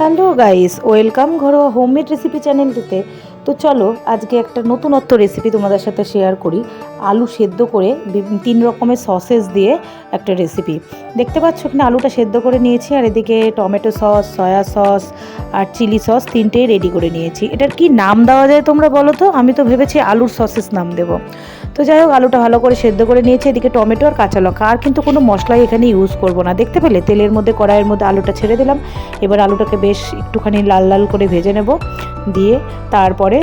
Hello guys, welcome ঘরোয়া homemade recipe চ্যানেলটিতে। তো চলো আজকে একটা নতুনত্ব রেসিপি তোমাদের সাথে শেয়ার করি। আলু সেদ্ধ করে 3 রকমের সসেস দিয়ে একটা রেসিপি। দেখতে পাচ্ছ কিনা, আলুটা সেদ্ধ করে নিয়েছি আর এদিকে টমেটো সস, সয়া সস আর চিলি সস তিনটেই রেডি করে নিয়েছি। এটার কি নাম দেওয়া যায় তোমরা বলো তো? আমি তো ভেবেছি আলুর সসেস নাম দেবো। তো যাই হোক, আলুটা ভালো করে সেদ্ধ করে নিয়েছি। এদিকে টমেটো আর কাঁচা লঙ্কা, আর কিন্তু কোনো মশলাই এখানে ইউজ করব না। দেখতে পেলে তেলের মধ্যে, কড়াইয়ের মধ্যে আলুটা ছেড়ে দিলাম। এবার আলুটাকে বেশ একটুখানি লাল লাল করে ভেজে নেব। দিয়ে তারপরে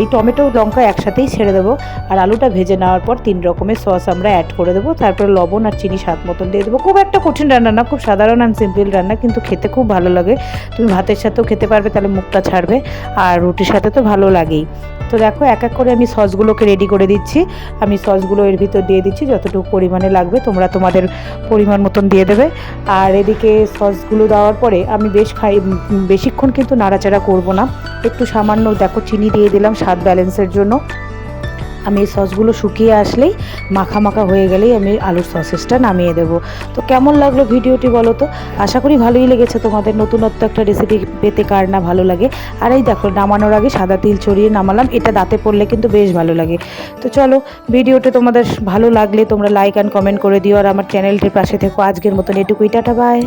এই টমেটো লঙ্কা একসাথেই ছেড়ে দেবো। আর আলুটা ভেজে নেওয়ার পর 3 রকমের সস আমরা অ্যাড করে দেবো। তারপরে লবণ আর চিনি স্বাদ মতন দিয়ে দেবো। খুব একটা কঠিন রান্না না, খুব সাধারণ আর সিম্পল রান্না, কিন্তু খেতে খুব ভালো লাগে। তুমি ভাতের সাথেও খেতে পারবে, তাহলে মুখটা ছাড়বে, আর রুটির সাথে তো ভালো লাগেই। তো দেখো, এক এক করে আমি সসগুলোকে রেডি করে দিচ্ছি। আমি সসগুলো এর ভিতর দিয়ে দিচ্ছি, যতটুকু পরিমাণে লাগবে তোমরা তোমাদের পরিমাণ মতন দিয়ে দেবে। আর এদিকে সসগুলো দেওয়ার পরে আমি বেশিক্ষণ কিন্তু নাড়াচাড়া করব না। একটু সামান্য দেখো চিনি দিয়ে দিলাম স্বাদ ব্যালেন্সের জন্য। আমি এই সসগুলো শুকিয়ে আসলেই, মাখা মাখা হয়ে গেলেই আমি আলুর সসেসটা নামিয়ে দেবো। তো কেমন লাগলো ভিডিওটি বলো তো? আশা করি ভালোই লেগেছে তোমাদের। নতুনত্ব একটা রেসিপি পেতে কার না ভালো লাগে। আর এই দেখো, নামানোর আগে সাদা তিল ছড়িয়ে নামালাম, এটা দাঁতে পড়লে কিন্তু বেশ ভালো লাগে। তো চলো, ভিডিওটি তোমাদের ভালো লাগলে তোমরা লাইক অ্যান্ড কমেন্ট করে দিও, আর আমার চ্যানেলটির পাশে থেকো। আজকের মতন এটুকুই, টাটা বাই।